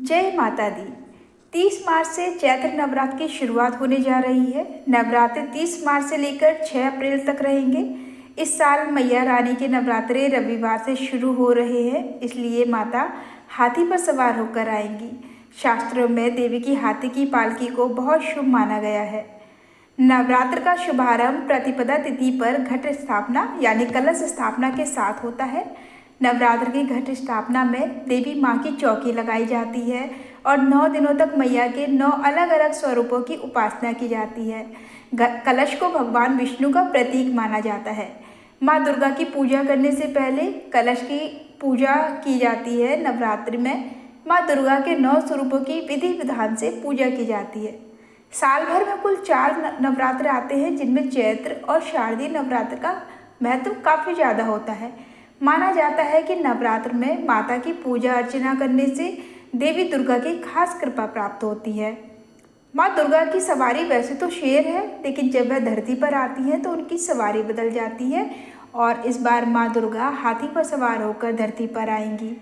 जय माता दी। 30 मार्च से चैत्र नवरात्र की शुरुआत होने जा रही है। नवरात्र 30 मार्च से लेकर 6 अप्रैल तक रहेंगे। इस साल मैया रानी के नवरात्रे रविवार से शुरू हो रहे हैं, इसलिए माता हाथी पर सवार होकर आएंगी। शास्त्रों में देवी की हाथी की पालकी को बहुत शुभ माना गया है। नवरात्र का शुभारंभ प्रतिपदा तिथि पर घट स्थापना यानी कलश स्थापना के साथ होता है। नवरात्र की घट स्थापना में देवी माँ की चौकी लगाई जाती है और 9 दिनों तक मैया के 9 अलग अलग स्वरूपों की उपासना की जाती है। कलश को भगवान विष्णु का प्रतीक माना जाता है। माँ दुर्गा की पूजा करने से पहले कलश की पूजा की जाती है। नवरात्रि में माँ दुर्गा के 9 स्वरूपों की विधि विधान से पूजा की जाती है। साल भर में कुल 4 नवरात्र आते हैं, जिनमें चैत्र और शारदीय नवरात्र का महत्व काफ़ी ज़्यादा होता है। माना जाता है कि नवरात्र में माता की पूजा अर्चना करने से देवी दुर्गा की खास कृपा प्राप्त होती है। माँ दुर्गा की सवारी वैसे तो शेर है, लेकिन जब वह धरती पर आती है तो उनकी सवारी बदल जाती है और इस बार माँ दुर्गा हाथी पर सवार होकर धरती पर आएंगी।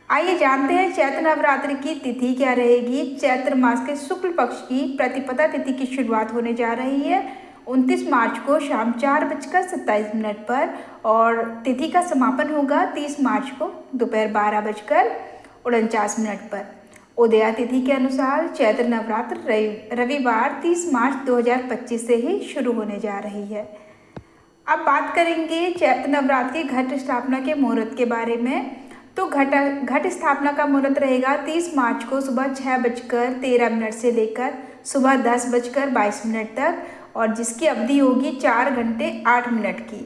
आइए जानते हैं चैत्र नवरात्रि की तिथि क्या रहेगी। चैत्र मास के शुक्ल पक्ष की प्रतिपदा तिथि की शुरुआत होने जा रही है 29 मार्च को शाम 4:27 पर और तिथि का समापन होगा 30 मार्च को दोपहर 12:49 पर। उदया तिथि के अनुसार चैत्र नवरात्र रविवार 30 मार्च 2025 से ही शुरू होने जा रही है। अब बात करेंगे चैत्र नवरात्र की घट स्थापना के मुहूर्त के बारे में। तो घट स्थापना का मुहूर्त रहेगा 30 मार्च को सुबह 6:13 से लेकर सुबह 10:22 तक और जिसकी अवधि होगी 4 घंटे 8 मिनट की।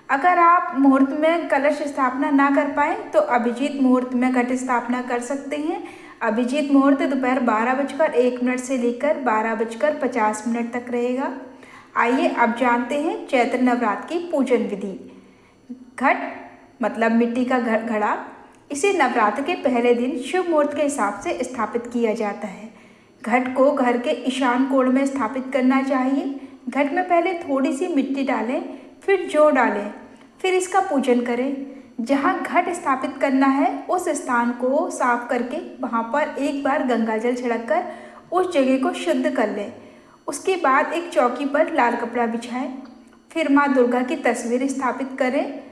अगर आप मुहूर्त में कलश स्थापना ना कर पाए तो अभिजीत मुहूर्त में घट स्थापना कर सकते हैं। अभिजीत मुहूर्त दोपहर 12:01 से लेकर 12:50 तक रहेगा। आइए अब जानते हैं चैत्र नवरात्र की पूजन विधि। घट मतलब मिट्टी का घड़ा, इसे नवरात्र के पहले दिन शुभ मुहूर्त के हिसाब से स्थापित किया जाता है। घट को घर के ईशान कोण में स्थापित करना चाहिए। घट में पहले थोड़ी सी मिट्टी डालें, फिर जौ डालें, फिर इसका पूजन करें। जहाँ घट स्थापित करना है उस स्थान को साफ करके वहाँ पर एक बार गंगा जल छिड़ककर उस जगह को शुद्ध कर लें। उसके बाद एक चौकी पर लाल कपड़ा बिछाएं। फिर माँ दुर्गा की तस्वीर स्थापित करें,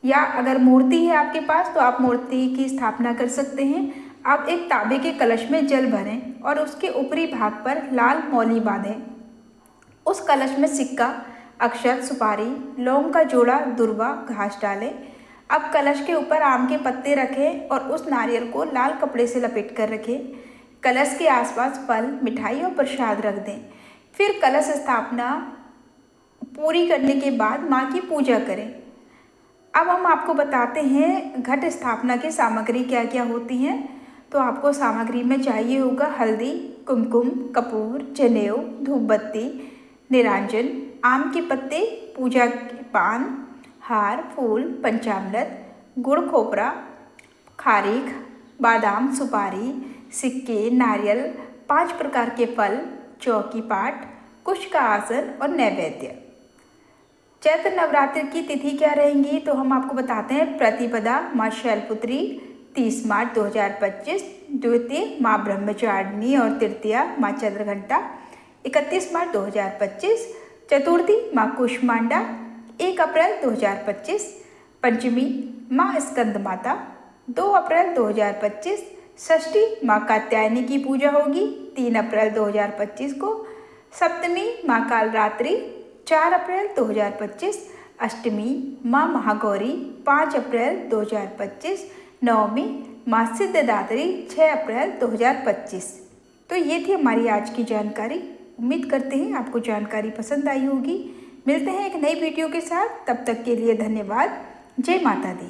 या अगर मूर्ति है आपके पास तो आप मूर्ति की स्थापना कर सकते हैं। आप एक तांबे के कलश में जल भरें और उसके ऊपरी भाग पर लाल मौली बांधें। उस कलश में सिक्का, अक्षत, सुपारी, लौंग का जोड़ा, दुर्वा, घास डालें। अब कलश के ऊपर आम के पत्ते रखें और उस नारियल को लाल कपड़े से लपेट कर रखें। कलश के आसपास फल, मिठाई और प्रसाद रख दें। फिर कलश स्थापना पूरी करने के बाद माँ की पूजा करें। अब हम आपको बताते हैं घट स्थापना की सामग्री क्या क्या होती हैं। तो आपको सामग्री में चाहिए होगा हल्दी, कुमकुम, कपूर, जनेऊ, धूप बत्ती, निरांजन, आम के पत्ते, पूजा के पान, हार, फूल, पंचामृत, गुड़, खोपरा, खारीक, बादाम, सुपारी, सिक्के, नारियल, 5 प्रकार के फल, चौकी पाठ, कुश का आसन और नैवेद्य। चैत्र नवरात्र की तिथि क्या रहेंगी तो हम आपको बताते हैं। प्रतिपदा माँ शैलपुत्री 30 मार्च 2025, द्वितीय माँ ब्रह्मचारिणी और तृतीया माँ चंद्रघंटा 31 मार्च 2025, चतुर्थी माँ कुष्मांडा 1 अप्रैल 2025, पंचमी माँ स्कंद माता 2 अप्रैल 2025, षष्ठी माँ कात्यायनी की पूजा होगी 3 अप्रैल 2025 को, सप्तमी माँ कालरात्रि 4 अप्रैल 2025, अष्टमी माँ महागौरी 5 अप्रैल 2025, नवमी माँ सिद्धदात्री 6 अप्रैल 2025। तो ये थी हमारी आज की जानकारी। उम्मीद करते हैं आपको जानकारी पसंद आई होगी। मिलते हैं एक नई वीडियो के साथ, तब तक के लिए धन्यवाद। जय माता दी।